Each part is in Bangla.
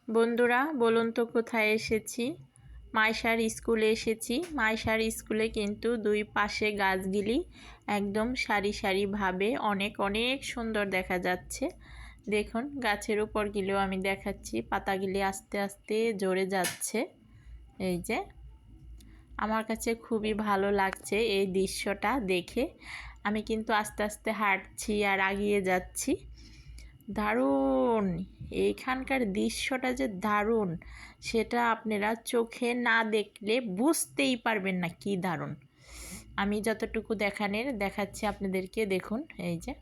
বন্ধুরা বলুন তো কোথায় এসেছি? মাইশার স্কুলে এসেছি। মাইশার স্কুলে কিন্তু দুই পাশে গাছগুলি একদম সারি সারিভাবে অনেক অনেক সুন্দর দেখা যাচ্ছে। দেখুন গাছের উপরগুলিও আমি দেখাচ্ছি, পাতাগুলি আস্তে আস্তে ঝরে যাচ্ছে। এই যে আমার কাছে খুবই ভালো লাগছে এই দৃশ্যটা দেখে। আমি কিন্তু আস্তে আস্তে হাঁটছি আর এগিয়ে যাচ্ছি। দারুণ! এইখানকার দৃশ্যটা যে দারুণ, সেটা আপনারা চোখে না দেখলে বুঝতেই পারবেন না কি দারুণ। আমি যতটুকু দেখাচ্ছি আপনাদেরকে। দেখুন এই যে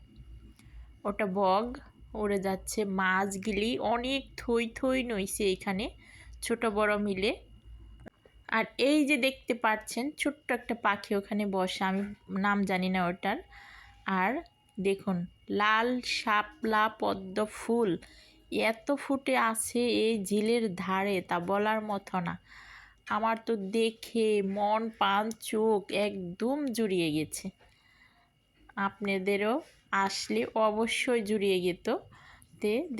ওটা বগ উড়ে যাচ্ছে, মাছগুলি অনেক থই থই নইছে এখানে, ছোট বড় মিলে। আর এই যে দেখতে পাচ্ছেন ছোট্ট একটা পাখি ওখানে বসা, আমি নাম জানি না ওটার। আর দেখুন লাল শাপলা পদ্ম ফুল এত ফুটে আছে এই ঝিলের ধারে, তা বলার মতো না। আমার তো দেখে মন প্রাণ চোখ একদম জুড়িয়ে গেছে। আপনাদেরও আসলে অবশ্যই জুড়িয়ে যেত।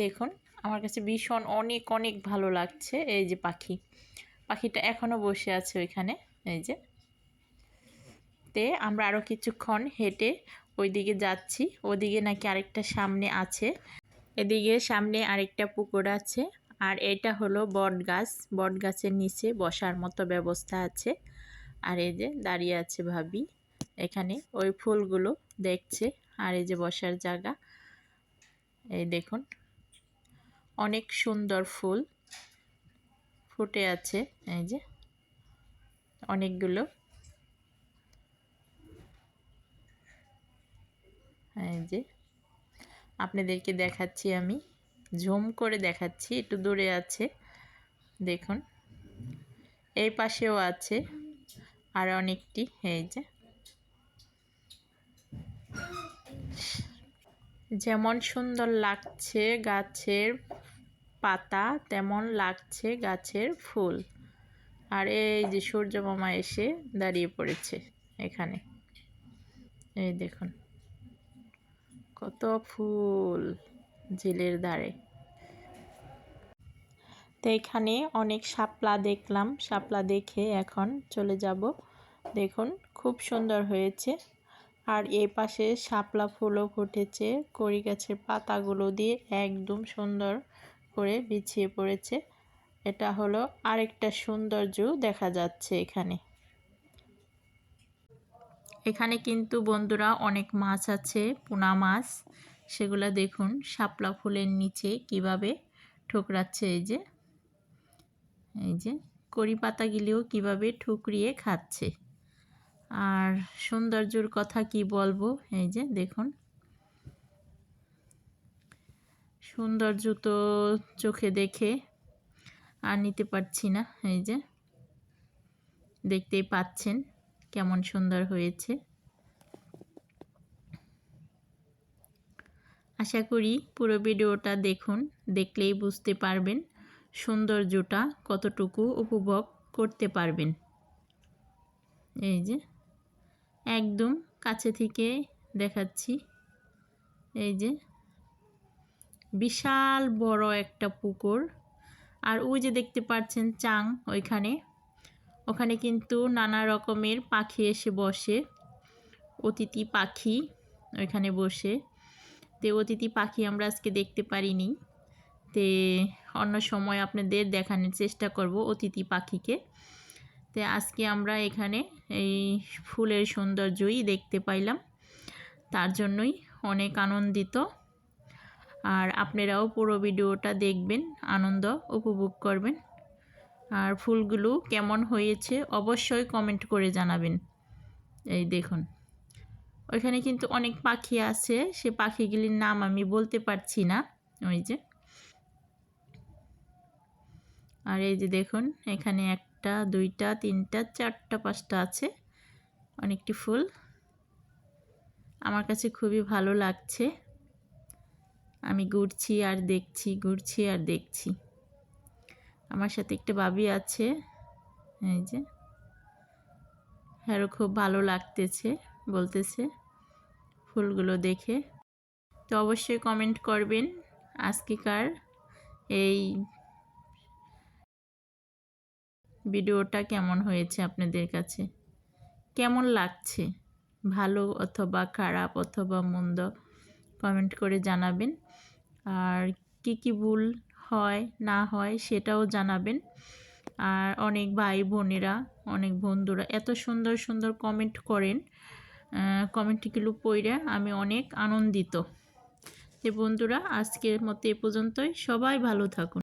দেখুন আমার কাছে ভীষণ অনেক অনেক ভালো লাগছে। এই যে পাখিটা এখনও বসে আছে ওইখানে। এই যে আমরা আরও কিছুক্ষণ হেঁটে ওইদিকে যাচ্ছি। ওদিকে নাকি আরেকটা সামনে আছে, এদিকে সামনে আরেকটা পুকুর আছে। আর এটা হলো বট গাছ, বট গাছের নিচে বসার মতো ব্যবস্থা আছে। আর এই যে দাঁড়িয়ে আছে ভাবি, এখানে ওই ফুলগুলো দেখছে। আর এই যে বসার জায়গা, এই দেখুন অনেক সুন্দর ফুল ফুটে আছে। এই যে অনেকগুলো, এই যে আপনাদেরকে দেখাচ্ছি, আমি জুম করে দেখাচ্ছি, একটু দূরে আছে। দেখুন এই পাশেও আছে আর অনেকটি। এই যে যেমন সুন্দর লাগছে গাছের পাতা, তেমন লাগছে গাছের ফুল। আর এই যে সূর্য মামা এসে দাঁড়িয়ে পড়েছে এখানে। এই দেখুন কত ফুল ঝিলের ধারে। তো এখানে অনেক শাপলা দেখলাম, শাপলা দেখে এখন চলে যাব। দেখুন খুব সুন্দর হয়েছে। আর এই পাশে শাপলা ফুলও ফুটেছে, কড়ি গাছের পাতাগুলো দিয়ে একদম সুন্দর করে বিছিয়ে পড়েছে। এটা হলো আরেকটা সৌন্দর্য দেখা যাচ্ছে এখানে। এখানে কিন্তু বন্ধুরা অনেক মাছ আছে, পোনা মাছ। সেগুলা দেখুন শাপলা ফুলের নিচে কিভাবে ঠুকরাচ্ছে। এই যে কড়ি পাতাগুলিও কিভাবে ঠুকরিয়ে খাচ্ছে। আর সৌন্দর্যর কথা কি বলবো, এই যে দেখুন সৌন্দর্য তো চোখে দেখে আর নিতে পারছি না। এই যে দেখতেই পাচ্ছেন কেমন সুন্দর হয়েছে। আশা করি পুরো ভিডিওটা দেখুন, দেখলেই বুঝতে পারবেন সৌন্দর্যটা কতটুকু উপভোগ করতে পারবেন। এই যে একদম কাছে থেকে দেখাচ্ছি। এই যে বিশাল বড় একটা পুকুর। আর ওই যে দেখতে পাচ্ছেন চাং, ওখানে কিন্তু নানা রকমের পাখি এসে বসে, অতিথি পাখি ওইখানে বসে। অতিথি পাখি আমরা আজকে দেখতে পারিনি, অন্য সময় আপনাদের দেখানোর চেষ্টা করব অতিথি পাখিকে। আজকে আমরা এখানে এই ফুলের সৌন্দর্যই দেখতে পাইলাম, তার জন্যই অনেক আনন্দিত। আর আপনারাও পুরো ভিডিওটা দেখবেন, আনন্দ উপভোগ করবেন। আর ফুলগুলো কেমন হয়েছে অবশ্যই কমেন্ট করে জানাবেন। এই দেখুন ওইখানে কিন্তু অনেক পাখি আছে, সে পাখিগুলির নাম আমি বলতে পারছি না। ওই যে আর এই যে দেখুন এখানে একটা দুইটা তিনটা চারটা পাঁচটা আছে অনেকটি ফুল। আমার কাছে খুবই ভালো লাগছে। আমি ঘুরছি আর দেখছি, ঘুরছি আর দেখছি। আমার সাথে একটা বাবি আছে। এই যে আরও খুব ভালো লাগতেছে বলতেছে ফুলগুলো দেখে। তো অবশ্যই কমেন্ট করবেন আজকেকার এই ভিডিওটা কেমন হয়েছে আপনাদের কাছে, কেমন লাগছে, ভালো অথবা খারাপ অথবা মন্দ কমেন্ট করে জানাবেন। আর কি ভুল হয় না হয় সেটাও জানাবেন। আর অনেক ভাই বোনেরা, অনেক বন্ধুরা এত সুন্দর সুন্দর কমেন্ট করেন, কমেন্টগুলো পড়ে আমি অনেক আনন্দিত। যে বন্ধুরা, আজকের মতো এ পর্যন্তই। সবাই ভালো থাকুন।